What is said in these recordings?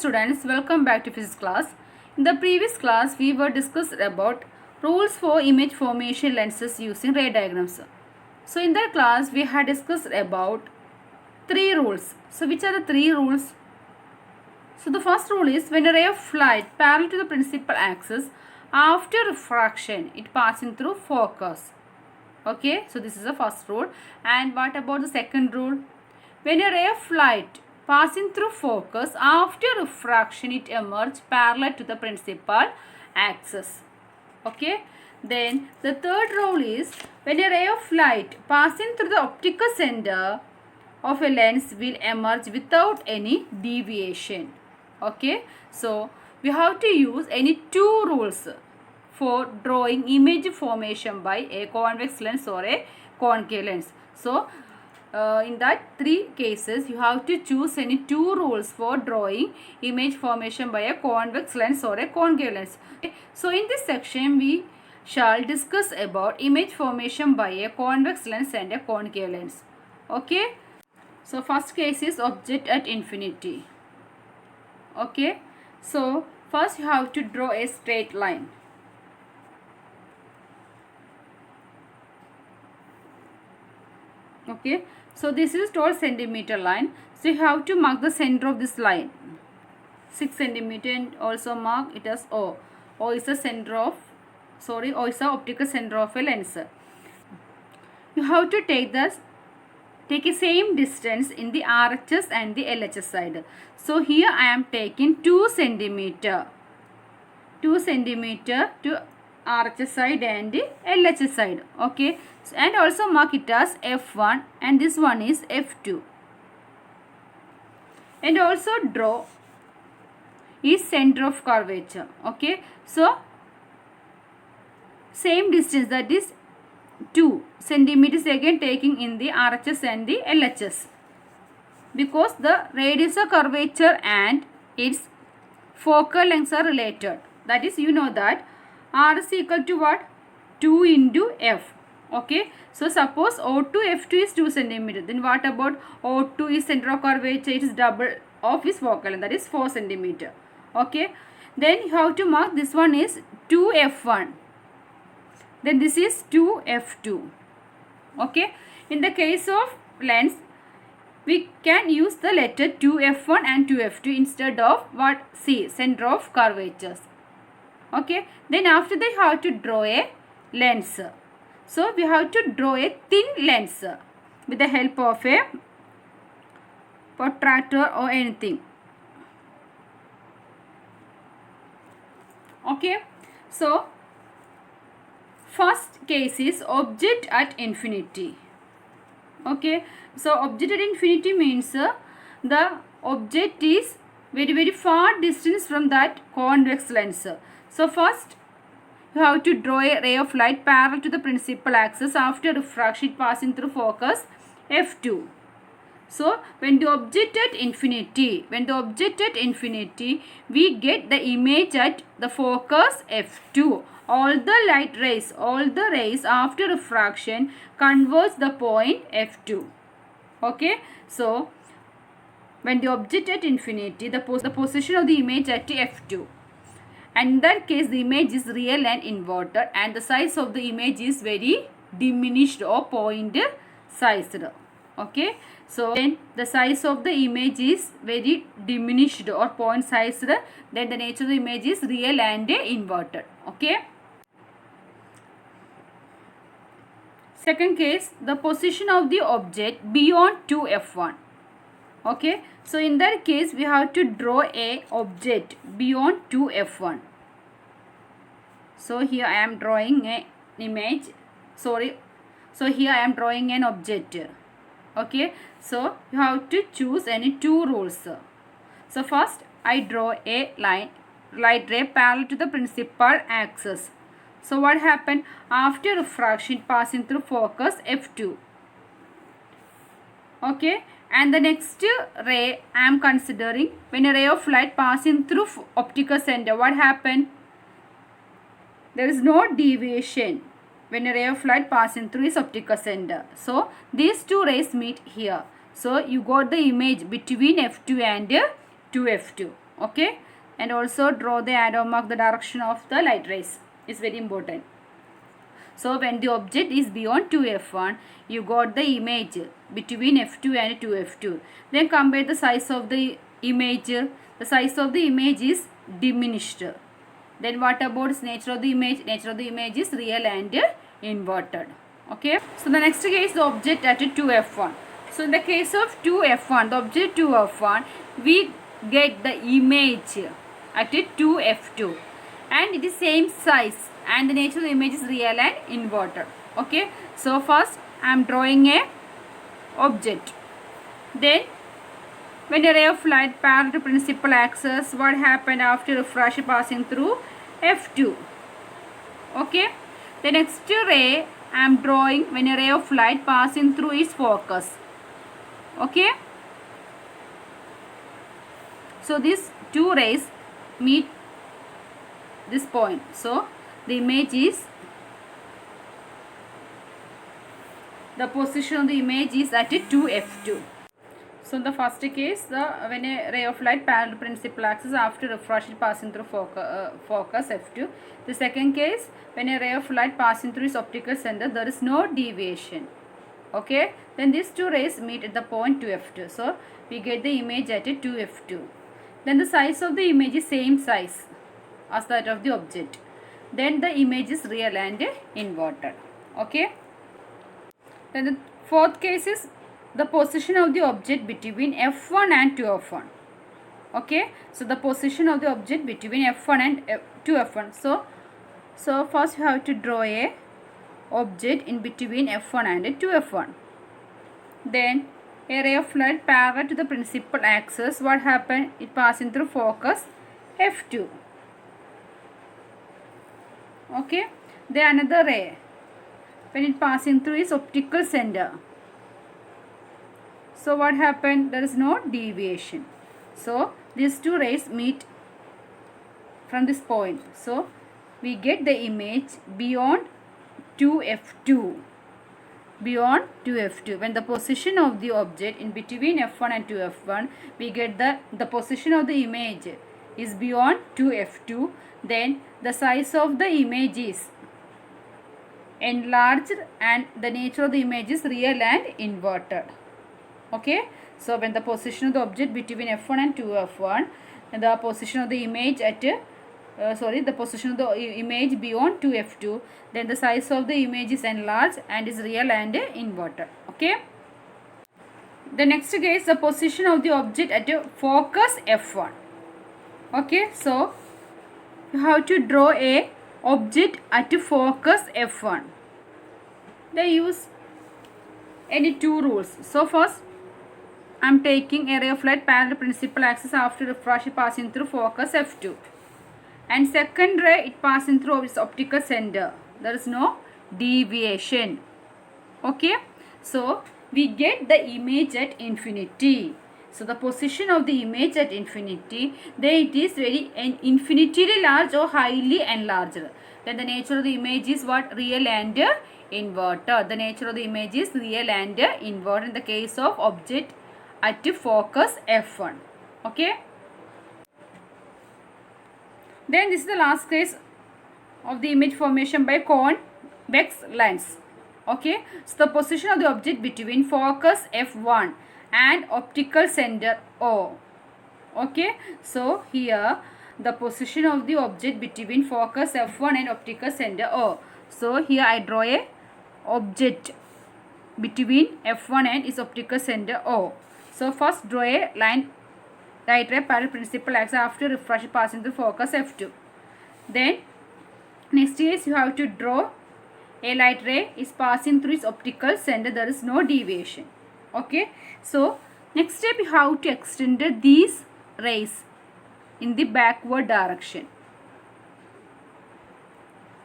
students, welcome back to physics class. In the previous class, we were discussed about rules for image formation lenses using ray diagrams. So in that class, we had discussed about three rules. So which are the three rules? So the first rule is when a ray of light parallel to the principal axis, after refraction, it passing through focus. Okay, so this is the first rule. And what about the second rule? When a ray of light passing through focus, after refraction, it emerges parallel to the principal axis. Okay, then the third rule is when a ray of light passing through the optical center of a lens will emerge without any deviation. Okay, so we have to use any two rules for drawing image formation by a convex lens or a concave lens. So in that three cases, you have to choose any two rules for drawing image formation by a convex lens or a concave lens. Okay. So in this section, we shall discuss about image formation by a convex lens and a concave lens. Okay. So first case is object at infinity. Okay. So first you have to draw a straight line. Okay. So this is 12 centimeter line. So you have to mark the center of this line. 6 centimeter and also mark it as O. O is the center of, O is the optical center of a lens. You have to take a same distance in the RHS and the LHS side. So here I am taking 2 centimeter. 2 centimeter to RHS side and LHS side. Okay. And also mark it as F1 and this one is F2. And also draw is center of curvature. Okay. So same distance, that is 2 centimeters again taking in the RHS and the LHS. Because the radius of curvature and its focal lengths are related. That is, you know that R is equal to what? 2 into F. Okay. So suppose O2 F2 is 2 centimeter. Then what about O2 is center of curvature? It is double of its focal length. That is 4 centimeter. Okay. Then you have to mark this one is 2F1. Then this is 2F2. Okay. In the case of lens, we can use the letter 2F1 and 2F2 instead of what? C, center of curvatures. Okay. Then after that you have to draw a lens. So we have to draw a thin lens with the help of a protractor or anything. Okay. So first case is object at infinity. Okay. So object at infinity means the object is very far distance from that convex lens. So first you have to draw a ray of light parallel to the principal axis after refraction passing through focus F2. So when the object at infinity, we get the image at the focus F2. All the rays after refraction converge the point F2. Okay. So when the object at infinity, the position of the image at F2. And in that case, the image is real and inverted and the size of the image is very diminished or point sized. Okay. So when the size of the image is very diminished or point sized, then the nature of the image is real and inverted. Okay. Second case, the position of the object beyond 2F1. Okay. So in that case, we have to draw a object beyond 2F1. So here I am drawing an image. So here I am drawing an object. Okay. So you have to choose any two rules. So first I draw a light ray parallel to the principal axis. So what happened? After refraction passing through focus F2. Okay. And the next ray I am considering when a ray of light passing through optical center. What happened? There is no deviation when a ray of light passing through its optical center. So these two rays meet here. So you got the image between F2 and 2F2. Okay, and also draw the arrow mark the direction of the light rays. It's very important. So when the object is beyond 2f1, you got the image between f2 and 2f2. Then compare the size of the image. The size of the image is diminished. Then what about its nature of the image? Nature of the image is real and inverted. Okay. So the next case, the object at 2f1. So in the case of 2f1, the object 2f1, we get the image at 2f2 and it is same size and the nature of the image is real and inverted. Okay. So first I am drawing a object. Then when a ray of light parallel to principal axis, what happened after refrash passing through f2? Okay. The next ray I am drawing when a ray of light passing through its focus. Okay. So these two rays meet this point. So the image is, the position of the image is at 2f2. So in the first case, when a ray of light parallel to principal axis after refrash passing through focus f2. The second case, when a ray of light passing through its optical center, there is no deviation. Okay, then these two rays meet at the point 2f2. So we get the image at 2f2. Then the size of the image is same size as that of the object. Then the image is real and inverted. Okay. Then the fourth case is the position of the object between f1 and 2f1. Okay. So the position of the object between f1 and 2f1. So first you have to draw a object in between f1 and 2f1. Then a ray of light parallel to the principal axis, what happened? It passing through focus f2. Okay. Then another ray, when it passing through its optical center. So what happened? There is no deviation. So these two rays meet from this point. So we get the image beyond 2f2. Beyond 2f2. When the position of the object in between f1 and 2f1, we get the position of the image is beyond 2f2. Then the size of the image is enlarged and the nature of the image is real and inverted. Okay. So when the position of the object between f1 and 2f1, and the position of the image at the position of the image beyond 2f2, then the size of the image is enlarged and is real and inverted. Okay. The next case, the position of the object at focus f1. Okay. So you have to draw a object at focus f1. They use any two rules. So first I am taking a ray of light parallel to principal axis after refrash passing through focus f2. And second ray, it passing through its optical center. There is no deviation. Okay. So we get the image at infinity. So the position of the image at infinity, then it is very infinitely large or highly enlarged. Then the nature of the image is what? Real and inverted. The nature of the image is real and inverted in the case of object at focus f1. Okay. Then this is the last case of the image formation by convex lens. Okay. So the position of the object between focus f1 and optical center O. Okay. So here the position of the object between focus f1 and optical center O. So here I draw a object between f1 and its optical center O. So first draw a line light ray parallel principal axis after refrash passing through focus f2. Then next is you have to draw a light ray is passing through its optical center. There is no deviation. Okay. So next step you have to extend these rays in the backward direction.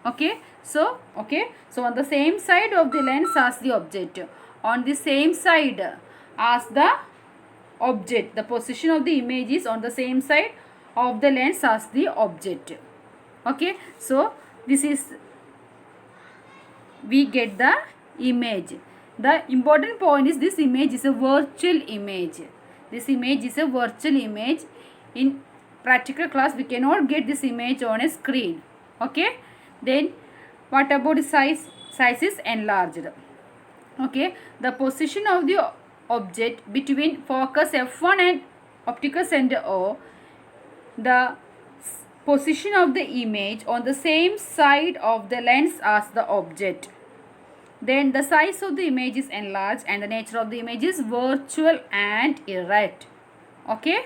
Okay. So on the same side of the lens as the object, on the same side as the object, the position of the image is on the same side of the lens as the object. Okay. So this is, we get the image. The important point is this image is a virtual image. This image is a virtual image. In practical class we cannot get this image on a screen. Okay, then what about the size? Size is enlarged. Okay, the position of the object between focus f1 and optical center O, the position of the image on the same side of the lens as the object. Then the size of the image is enlarged and the nature of the image is virtual and erect. Okay.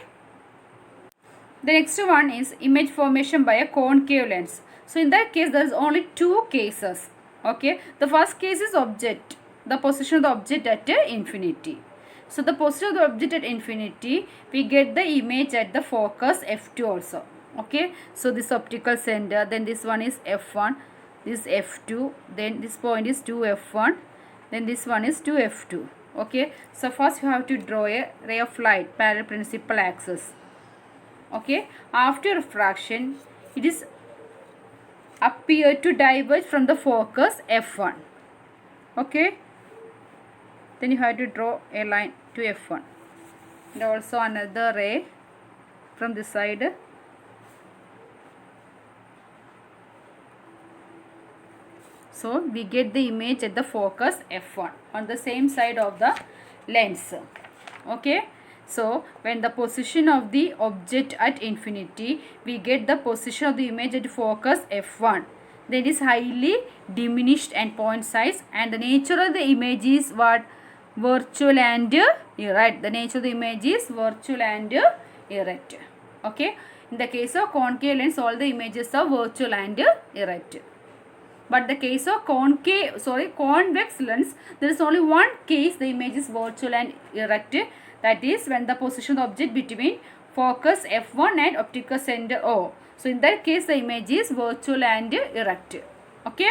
The next one is image formation by a concave lens. So in that case there is only two cases. Okay. The first case is object, the position of the object at infinity. So the position of the object at infinity, we get the image at the focus f2 also. Okay. So this optical center, then this one is f1, this f2, then this point is 2f1, then this one is 2f2. Okay. So first you have to draw a ray of light parallel principal axis. Okay. After refraction, it is appear to diverge from the focus f1. Okay. Then you have to draw a line to f1 and also another ray from this side. So we get the image at the focus f1 on the same side of the lens. Okay. So when the position of the object at infinity, we get the position of the image at focus f1. That is highly diminished and point size, and the nature of the image is what? Virtual and erect. The nature of the image is virtual and erect. Okay. In the case of concave lens, all the images are virtual and erect. But the case of convex lens, there is only one case the image is virtual and erect. That is when the position of the object between focus f1 and optical center O. So in that case the image is virtual and erect. Okay.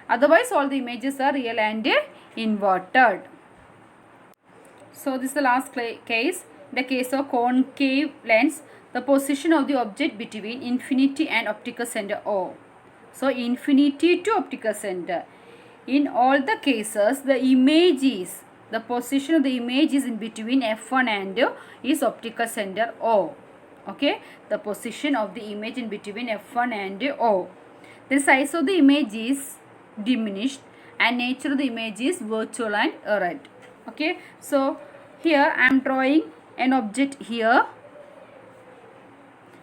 Otherwise all the images are real and inverted. So this is the last case. The case of concave lens, the position of the object between infinity and optical center O. So infinity to optical center. In all the cases, the image is, the position of the image is in between f1 and is optical center O. Okay. The position of the image in between f1 and O. The size of the image is diminished and nature of the image is virtual and erect. Okay. So here I am drawing an object here.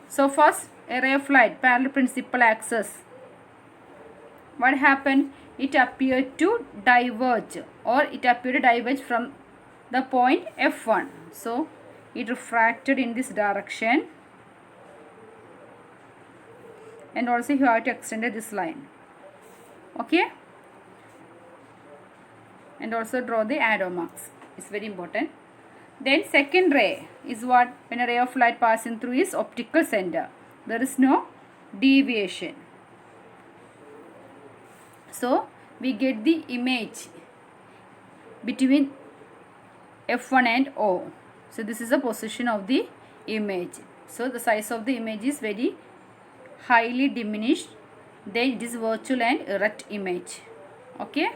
So first a ray of light parallel principal axis. What happened? It appeared to diverge, or it appeared to diverge from the point f1. So it refracted in this direction, and also you have to extend this line. Okay. And also draw the arrow marks. It's very important. Then second ray is what? When a ray of light passing through is optical center, there is no deviation. So we get the image between f1 and O. So this is the position of the image. So the size of the image is very highly diminished. Then it is virtual and erect image. Okay.